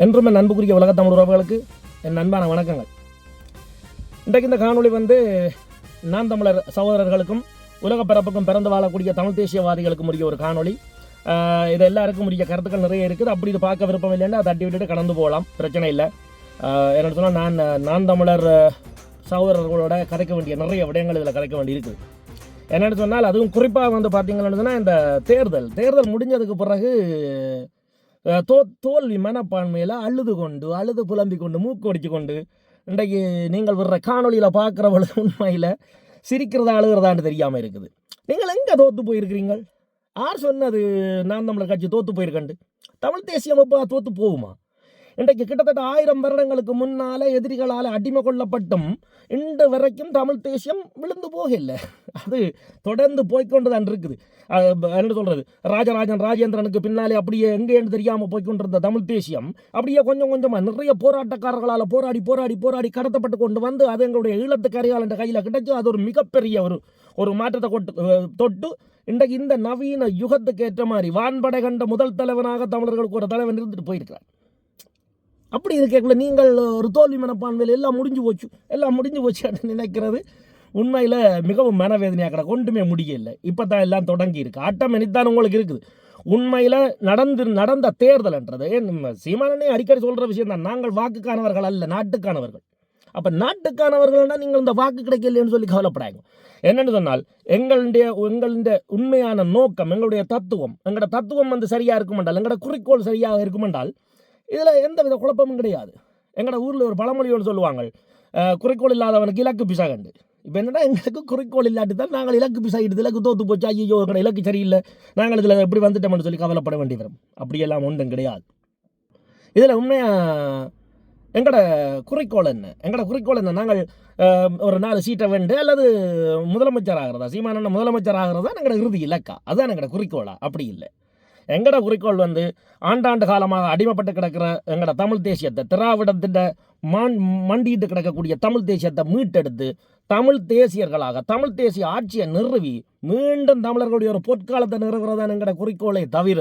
என்றும் என் அன்புக்குரிய உலக தமிழ் உறவுகளுக்கு என் அன்பான வணக்கங்கள். இன்றைக்கு இந்த காணொளி நான் தமிழர் சகோதரர்களுக்கும் உலக பரப்புக்கும் பிறந்து வாழக்கூடிய தமிழ் தேசியவாதிகளுக்கும் உரிய ஒரு காணொளி. இது எல்லாருக்கும் உரிய கருத்துக்கள் நிறைய இருக்குது. அப்படி இது பார்க்க விருப்பம் இல்லைன்னா தட்டி விட்டுட்டு கடந்து போகலாம், பிரச்சனை இல்லை. என்ன சொன்னால் நான் தமிழர் சகோதரர்களோட கதைக்க வேண்டிய நிறைய விடயங்கள் இதில் கதைக்க வேண்டி இருக்குது. என்னென்னு சொன்னால் அதுவும் குறிப்பாக பார்த்தீங்கன்னு சொன்னால் இந்த தேர்தல் முடிஞ்சதுக்கு பிறகு தோல்வி மனப்பான்மையில் அழுது புலம்பிக் கொண்டு மூக்கு ஒடிச்சு கொண்டு இன்றைக்கு நீங்கள் வர்ற காணொலியில் பார்க்குற பொழுது உண்மையில் சிரிக்கிறதா அழுகிறதான்னு தெரியாமல் இருக்குது. நீங்கள் எங்கே தோற்று போயிருக்கிறீங்கள்? யார் சொன்னது நான் தமிழர் கட்சி தோற்று போயிருக்கண்டு? தமிழ் தேசியம் எப்போ தோற்று போகுமா? இன்றைக்கு கிட்டத்தட்ட 1000 வருடங்களுக்கு முன்னால் எதிரிகளால் அடிமை கொள்ளப்பட்டும் இன்று வரைக்கும் தமிழ் தேசியம் விழுந்து போகலை. அது தொடர்ந்து போய்கொண்டுதான் இருக்குது. என்ன சொல்கிறது, ராஜேந்திரனுக்கு பின்னாலே அப்படியே எங்கேன்னு தெரியாமல் போய்கொண்டிருந்த தமிழ் தேசியம் அப்படியே கொஞ்சம் கொஞ்சமாக நிறைய போராட்டக்காரர்களால் போராடி கடத்தப்பட்டு கொண்டு வந்து அது எங்களுடைய ஈழத்துக்கரையால் என்ற கையில் கிடைச்சி அது ஒரு மிகப்பெரிய ஒரு மாற்றத்தை தொட்டு இன்றைக்கு இந்த நவீன யுகத்துக்கு ஏற்ற மாதிரி வான்படை கண்ட முதல் தலைவனாக தமிழர்களுக்கு ஒரு தலைவன் இருந்துட்டு போயிருக்கிறார். அப்படி இருக்கக்குள்ள நீங்கள் ஒரு தோல்வி மனப்பான்மையில் எல்லாம் முடிஞ்சு போச்சு நினைக்கிறது உண்மையில் மிகவும் மனவேதனையாக கிடக்கு. ஒன்றுமே முடியலை. இப்போ தான் எல்லாம் தொடங்கி இருக்கு. ஆட்டம் இனித்தான் உங்களுக்கு இருக்குது. உண்மையில் நடந்த தேர்தல்ன்றது சீமானே அடிக்கடி சொல்கிற விஷயம் தான். நாங்கள் வாக்குக்கானவர்கள் அல்ல, நாட்டுக்கானவர்கள். அப்போ நாட்டுக்கானவர்கள்னா நீங்கள் இந்த வாக்கு கிடைக்கலன்னு சொல்லி கவலைப்படாங்க. என்னென்னு சொன்னால் எங்களுடைய உண்மையான நோக்கம், எங்களுடைய தத்துவம் சரியாக இருக்குமென்றால், எங்களோட குறிக்கோள் சரியாக இருக்குமென்றால் இதில் எந்த வித குழப்பமும் கிடையாது. எங்களோட ஊரில் ஒரு பழமொழி ஒன்று சொல்லுவாங்க, குறிக்கோள் இல்லாதவனுக்கு இலக்கு பிசா கண்டு. இப்போ என்னென்னா எங்களுக்கு குறிக்கோள் இல்லாட்டி தான் நாங்கள் இலக்கு பிசாகிட்டு இலக்கு தோற்று போச்சு, ஐயோ எங்களோட இலக்கு சரியில்லை, நாங்கள் இதில் எப்படி வந்துட்டோம்னு சொல்லி கவலைப்பட வேண்டி வரும். அப்படியெல்லாம் ஒன்றும் கிடையாது. இதில் உண்மையாக எங்களோட குறிக்கோள் என்ன? நாங்கள் ஒரு 4 சீட்டை வெண்டு அல்லது முதலமைச்சர் ஆகிறதா, சீமானண்ண முதலமைச்சர் ஆகிறதா எங்களோட இறுதி இலக்கா? அதுதான் எங்களோட குறிக்கோளா? அப்படி இல்லை. எங்களோட குறிக்கோள் ஆண்டாண்டு காலமாக அடிமைப்பட்டு கிடக்கிற எங்களோட தமிழ் தேசியத்தை, திராவிடத்திட்ட மண்டிட்டு கிடக்கக்கூடிய தமிழ் தேசியத்தை மீட்டெடுத்து தமிழ் தேசியர்களாக தமிழ் தேசிய ஆட்சியை நிறுவி மீண்டும் தமிழர்களுடைய ஒரு பொற்காலத்தை நிறுவுறதான் எங்களோட குறிக்கோளை தவிர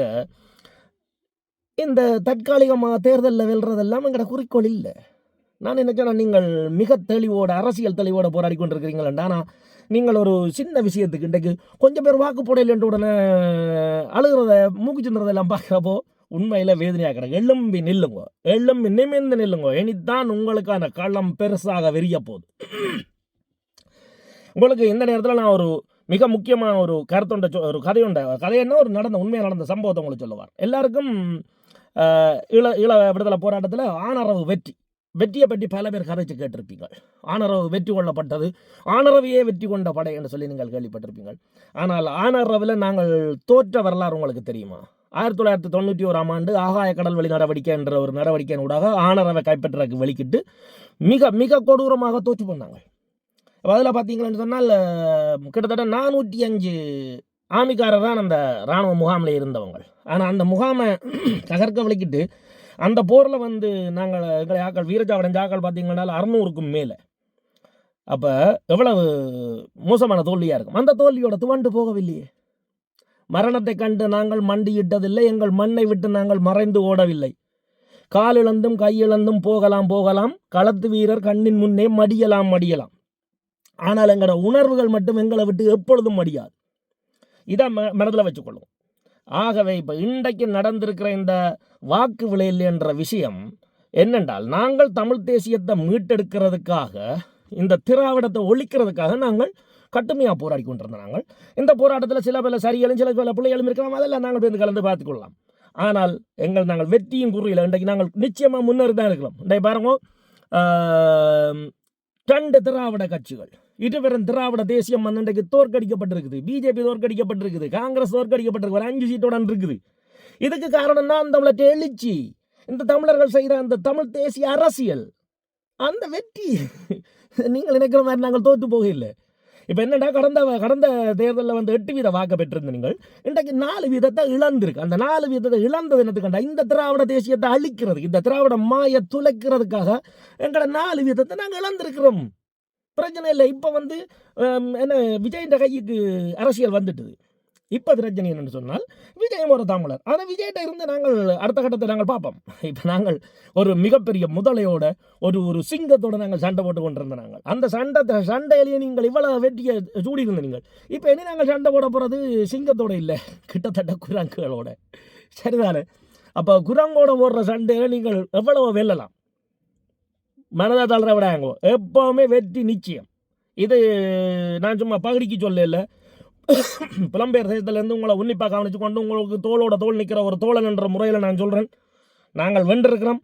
இந்த தற்காலிகமாக தேர்தலில் வெல்றதெல்லாம் எங்களோட குறிக்கோள் இல்லை. நான் நினைச்சேன் நீங்கள் மிக தெளிவோட அரசியல் தெளிவோட போராடி கொண்டிருக்கிறீங்களா. ஆனால் நீங்கள் ஒரு சின்ன விஷயத்துக்கு இன்றைக்கு கொஞ்சம் பேர் வாக்கு போடலைன்ற உடனே அழுகிறத மூக்கு சிந்துறதெல்லாம் பார்க்குறப்போ உண்மையில் வேதனையாக கிடக்கு. எழும்பி நிமிர்ந்து நில்லுங்க. இனித்தான் உங்களுக்கான களம் பெருசாக விரிய போகுது. உங்களுக்கு இந்த நேரத்தில் நான் ஒரு மிக முக்கியமான ஒரு ஒரு கதையொண்ட உண்மையாக நடந்த சம்பவத்தை உங்களுக்கு சொல்லுவார். எல்லாருக்கும் ஈழ விடுதலை போராட்டத்தில் ஆணரவு வெற்றியை பற்றி பல பேர் கதைச்சு கேட்டிருப்பீங்கள். ஆணரவு வெற்றி கொள்ளப்பட்டது, ஆணரவையே வெற்றி கொண்ட படை என்று சொல்லி நீங்கள் கேள்விப்பட்டிருப்பீங்கள். ஆனால் ஆணரவில் நாங்கள் தோற்ற வரலாறு உங்களுக்கு தெரியுமா? 1991 ஆண்டு ஆகாய கடல் வழி நடவடிக்கை என்ற ஒரு நடவடிக்கையின் ஊடாக ஆணரவை கைப்பற்றக்கு வெளிக்கிட்டு மிக மிக கொடூரமாக தோற்று போனாங்க. அதில் பார்த்தீங்கன்னு சொன்னால் கிட்டத்தட்ட 405 ஆமிக்காரர் தான் அந்த இராணுவ முகாமில் இருந்தவங்க. ஆனால் அந்த முகாமை தகர்க்க வலிக்கிட்டு அந்த போரில் எங்களை ஆக்கள் வீரச்சாவடைஞ்ச ஆக்கள் பார்த்தீங்கன்னா 600க்கும் மேலே. அப்போ எவ்வளவு மோசமான தோல்வியாக இருக்கும். அந்த தோல்வியோட துவண்டு போகவில்லையே. மரணத்தை கண்டு நாங்கள் மண்டியிட்டதில்லை, எங்கள் மண்ணை விட்டு நாங்கள் மறைந்து ஓடவில்லை. காலிழந்தும் கையிழந்தும் போகலாம், களத்து வீரர் கண்ணின் முன்னே மடியலாம். ஆனால் எங்களோட உணர்வுகள் மட்டும் எங்களை விட்டு எப்பொழுதும் மடியாது. இதை மனதில் வச்சுக்கொள்ளும். ஆகவே இப்போ இன்றைக்கு நடந்திருக்கிற இந்த வாக்கு விளையல் என்ற விஷயம் என்னென்றால், நாங்கள் தமிழ் தேசியத்தை மீட்டெடுக்கிறதுக்காக, இந்த திராவிடத்தை ஒழிக்கிறதுக்காக நாங்கள் கட்டுமையாக போராடி கொண்டிருந்தோம். நாங்கள் இந்த போராட்டத்தில் சில பல சரிகளும் சில பல பிள்ளைகளும் இருக்கலாம், அதெல்லாம் நாங்கள் போய் கலந்து பார்த்துக்கொள்ளலாம். ஆனால் நாங்கள் வெற்றியும் குறியில் இன்றைக்கு நாங்கள் நிச்சயமாக முன்னேறி தான் இருக்கலாம். இன்றைக்கு பாருங்க, 2 திராவிட கட்சிகள், இருவரும் திராவிட தேசியம் இன்றைக்கு தோற்கடிக்கப்பட்டிருக்குது. பிஜேபி தோற்கடிக்கப்பட்டிருக்குது, காங்கிரஸ் தோற்கடிக்கப்பட்டிருக்கு, 5 சீட்டோட இருக்குது. இதுக்கு காரணம் தான் தமிழற்ற எழுச்சி, இந்த தமிழர்கள் செய்த அந்த தமிழ் தேசிய அரசியல், அந்த வெற்றி. நீங்கள் நினைக்கிற மாதிரி நாங்கள் தோற்று போகவில்லை. இப்போ என்னடா, கடந்த தேர்தலில் 8 வீத வாக்கு பெற்றிருந்த நீங்கள் இன்றைக்கு 4 வீதத்தை இழந்திருக்கு. அந்த 4 வீதத்தை இழந்தது என்னத்துக்கண்டா, இந்த திராவிட தேசியத்தை அழிக்கிறதுக்கு, இந்த திராவிட மாயை துளைக்கிறதுக்காக எங்களோட 4 வீதத்தை நாங்கள் இழந்திருக்கிறோம். பிரச்சனை இல்லை. இப்போ என்ன விஜயின் கைக்கு அரசியல் வந்துட்டுது. இப்போ பிரச்சனை என்னென்னு சொன்னால் விஜயம் ஒரு தமிழர். ஆனால் விஜய்கிட்ட இருந்து நாங்கள் அடுத்த கட்டத்தை நாங்கள் பார்ப்போம். இப்போ நாங்கள் ஒரு மிகப்பெரிய முதலையோட ஒரு சிங்கத்தோட நாங்கள் சண்டை போட்டு கொண்டிருந்த நாங்கள் அந்த சண்டையிலேயே நீங்கள் இவ்வளவு வெற்றியை சூடியிருந்த நீங்கள் இப்போ இனி நாங்கள் சண்டை போட போகிறது சிங்கத்தோட இல்லை, கிட்டத்தட்ட குரங்குகளோட. சரிதானே? அப்போ குரங்கோட போடுற சண்டையில் நீங்கள் எவ்வளவு வெல்லலாம், மனதை தளர விடாங்கோ. எப்போவுமே வெற்றி நிச்சயம். இது நான் சும்மா பகுதிக்கு சொல்லல, புலம்பெயர் தேசத்துலேருந்து உங்களை உன்னிப்பாக கவனித்து கொண்டு உங்களுக்கு தோளோட தோல் நிற்கிற ஒரு தோழன் என்ற முறையில் நான் சொல்கிறேன். நாங்கள் வென்றிருக்கிறோம்.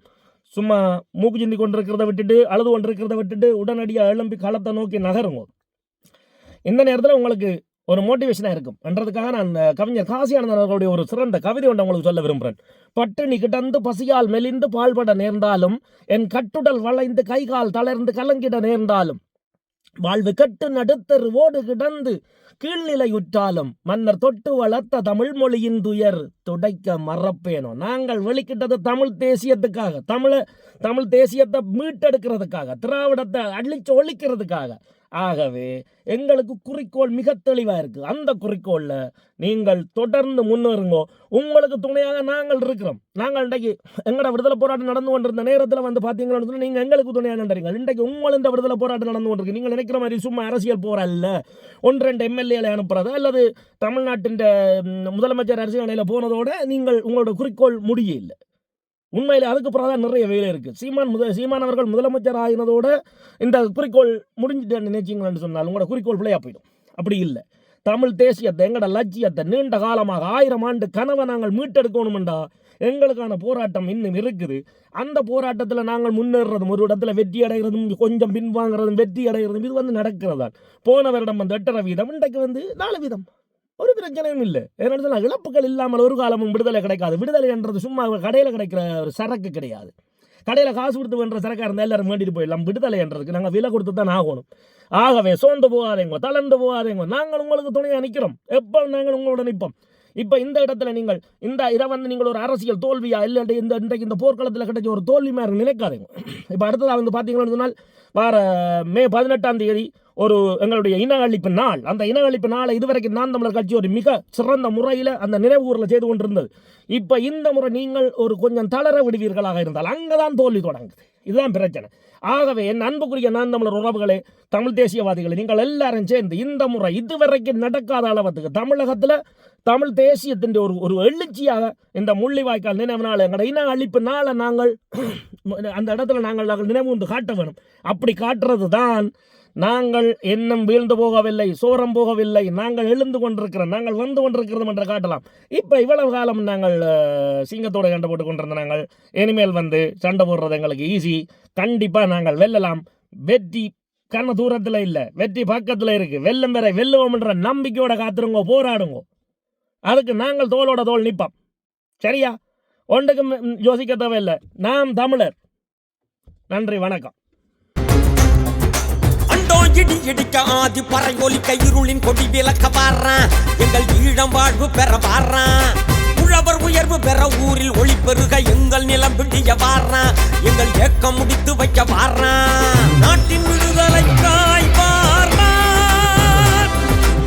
சும்மா மூக்கு சிந்தி கொண்டிருக்கிறத விட்டுட்டு அழுது கொண்டிருக்கிறத விட்டுட்டு உடனடியாக எழும்பி களத்தை நோக்கி நகருங்க. இந்த நேரத்தில் உங்களுக்கு ஒரு மோட்டிவேஷனாக இருக்கும் என்றதுக்காக நான் கவிஞர் காசியானந்தன் அவர்களுடைய ஒரு சிறந்த கவிதை ஒன்று உங்களுக்கு சொல்ல விரும்புகிறேன். பட்டினி கிடந்து பசியால் மெலிந்து பால்பட நேர்ந்தாலும், என் கட்டுடல் வளைந்து கைகால் தளர்ந்து கலங்கிட நேர்ந்தாலும், வாழ்வு கட்டு நடுத்தரு ஓடு கிடந்து கீழ்நிலையுற்றாலும், மன்னர் தொட்டு வளர்த்த தமிழ் மொழியின் துயர் துடைக்க மறப்பேனோ. நாங்கள் வெளிக்கிட்டது தமிழ் தேசியத்துக்காக, தமிழ் தேசியத்தை மீட்டெடுக்கிறதுக்காக, திராவிடத்தை அழிச்சு ஒழிக்கிறதுக்காக. ஆகவே எங்களுக்கு குறிக்கோள் மிக தெளிவாக இருக்குது. அந்த குறிக்கோளில் நீங்கள் தொடர்ந்து முன்னேறுங்கோ. உங்களுக்கு துணையாக நாங்கள் இருக்கிறோம். நாங்கள் இன்றைக்கு எங்களோட விடுதலை போராட்டம் நடந்து கொண்டிருந்த நேரத்தில் வந்து பார்த்தீங்கன்னு நீங்கள் எங்களுக்கு துணையாக நின்றீங்க. இன்றைக்கு உங்களோட விடுதலை போராட்டம் நடந்து கொண்டிருக்கு. நீங்கள் நினைக்கிற மாதிரி சும்மா அரசியல் போரல்ல, 1-2 எம்எல்ஏகளை அனுப்புறது அல்லது தமிழ்நாட்டின் முதலமைச்சர் அரசியல் போனதோட நீங்கள் உங்களோட குறிக்கோள் முடியல. உண்மையில் அதுக்கு பிறகு தான் நிறைய வேலை இருக்குது. சீமான் அவர்கள் முதலமைச்சர் ஆகினதோட இந்த குறிக்கோள் முடிஞ்சுட்டு நினைச்சிங்கன்னு சொன்னால் உங்களோட குறிக்கோள் பிள்ளையா போயிடும். அப்படி இல்லை. தமிழ் தேசியத்தை, எங்களோட லட்சியத்தை, நீண்ட காலமாக 1000 ஆண்டு கனவை நாங்கள் மீட்டெடுக்கணுமெண்டா எங்களுக்கான போராட்டம் இன்னும் இருக்குது. அந்த போராட்டத்தில் நாங்கள் முன்னேறதும், ஒரு இடத்துல வெற்றி அடைகிறதும், கொஞ்சம் பின்வாங்கிறதும், வெற்றி அடைகிறதும், இது வந்து நடக்கிறதான். போன வருடம் வந்து 8.5%, இன்றைக்கு வந்து 4%. ஒரு பிரச்சனையும் இல்லை. ஏன்னு சொன்னால் இழப்புகள் இல்லாமல் ஒரு காலமும் விடுதலை கிடைக்காது. விடுதலை என்றது சும்மா கடையில் கிடைக்கிற ஒரு சரக்கு கிடையாது. கடையில் காசு கொடுத்து வேண்ட சரக்காக இருந்தால் எல்லாரும் வேண்டிட்டு போயிடலாம். விடுதலை என்றதுக்கு நாங்கள் விலை கொடுத்து தான் ஆகணும். ஆகவே சோர்ந்து போகாதேங்க, தளர்ந்து போகாதேங்க. நாங்கள் உங்களுக்கு துணையாக நிற்கிறோம். எப்போ நாங்கள் உங்களோட நிற்போம். இப்போ இந்த இடத்துல நீங்கள் இதை வந்து நீங்கள் ஒரு அரசியல் தோல்வியா இல்லை இன்றைக்கு இந்த போர்க்களத்தில் கிடைச்ச ஒரு தோல்வி மாதிரி நினைக்காதீங்க. இப்போ அடுத்ததாக வந்து பார்த்தீங்கன்னு சொன்னால் வார மே 18ஆம் தேதி ஒரு எங்களுடைய இன அழிப்பு நாள். அந்த இன அழிப்பு நாளை இதுவரைக்கும் நாம் தமிழர் கட்சி ஒரு மிக சிறந்த முறையில் அந்த நினைவுகூரில் செய்து கொண்டிருந்தது. இப்போ இந்த முறை நீங்கள் ஒரு கொஞ்சம் தளர விடுவீர்களாக இருந்தால் அங்கே தான் தோல்வி தொடங்குது. இதுதான் பிரச்சனை. ஆகவே என் அன்புக்குரிய நான் தமிழர் உறவுகளே, தமிழ் தேசியவாதிகளை, நீங்கள் எல்லாரும் சேர்ந்து இந்த முறை இதுவரைக்கும் நடக்காத அளவுக்கு தமிழகத்தில் தமிழ் தேசியத்தின் ஒரு எழுச்சியாக இந்த முள்ளிவாய்க்கால் நினைவு நாள், எங்களோட இன அழிப்பு நாளை நாங்கள் அந்த இடத்துல நாங்கள் நினைவு வந்து காட்ட வேணும். அப்படி காட்டுறது தான் நாங்கள் இன்னும் வீழ்ந்து போகவில்லை, சோரம் போகவில்லை, நாங்கள் எழுந்து கொண்டிருக்கிறோம், நாங்கள் வந்து கொண்டிருக்கிறோம் என்று காட்டலாம். இப்போ இவ்வளவு காலம் நாங்கள் சிங்கத்தோடு சண்டை போட்டு கொண்டிருந்த நாங்கள் இனிமேல் வந்து சண்டை போடுறது எங்களுக்கு ஈஸி. கண்டிப்பாக நாங்கள் வெல்லலாம். வெற்றி கண்ண தூரத்தில் இல்லை, வெற்றி பக்கத்தில் இருக்குது. வெல்லும் வரை வெல்லுவோம் என்ற நம்பிக்கையோட காத்துருங்கோ, போராடுங்கோ. அதுக்கு நாங்கள் தோளோட தோல் நிற்போம். சரியா? ஒன்றுக்கும் யோசிக்க தேவையில்லை. நாம் தமிழர். நன்றி, வணக்கம். இடி இடிக்க ஆதி பறை ஒலிக்க இருளின் கொடி விளக்க வாரான், எங்கள் ஈழம் வாழ்வு பெற வாரான். உழவர் உயர்வு பெற ஊரில் ஒளி பெருக எங்கள் நிலம் பிடிய வாரான், எங்கள் ஏக்கம் முடித்து வைக்க வாரான். நாட்டின் விடுதலைக்காய் வாரான்,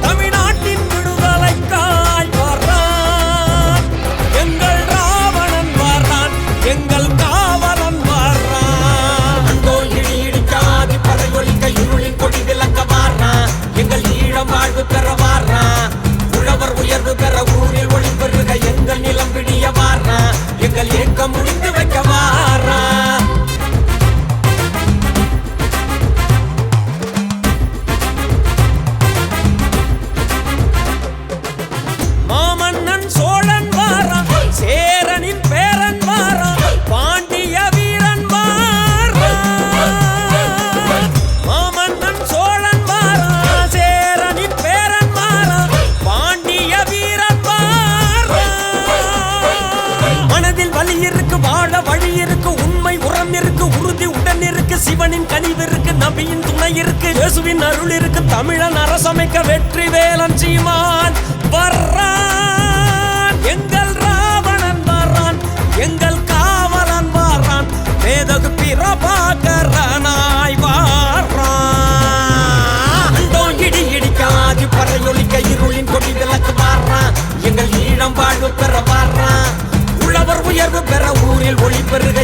தமிழ்நாட்டின் விடுதலைக்காய் வாரான். எங்கள் ராவணன் வாரான், எங்கள் காவலன் வாரான். அண்டோ இடி இடிக்க ஆதி பறை ஒலிக்க இருளின் கொடி விளக்க வாரான், எங்கள் ஈழம் வாழ்வு பெற வாரான். உழவர் உயர்வு பெற ஊரில் ஒளி பெருக எங்கள் நிலம் பிடிய வாரான், எங்கள் ஏக்கம் முடித்து வைக்க வாரான். மாமன்னன் சோழன் வாரான், சேரனின் பேரன் வாரான், பாண்டிய வீரன் வாரான். மாமன்னன் சோழன் வாரான், சேரனின் பேரன் வாரான், பாண்டிய வீரன் வாரான். மனதில் வலி இருக்கு, வாழ வழி இருக்கு, உண்மை உரம் இருக்கு, உறுதி உடன் இருக்கு, சிவனின் கனிவு இருக்கு, நபியின் துணை இருக்கு, இயேசுவின் அருள் இருக்கு. தமிழன் அரசமைக்க வெற்றி வேலன் சீமான் வர்றான், எங்கள் ராவணன் வாரான், எங்கள் காவலன் வாரான், மேதகு பிரபாகரனாய் வாரான். அண்டோ இடி இடிக்க ஆதி பறை ஒலிக்க இருளின் கொடி விளக்கு வாரான், உயர்வு பெற ஊரில் ஒளி பெருக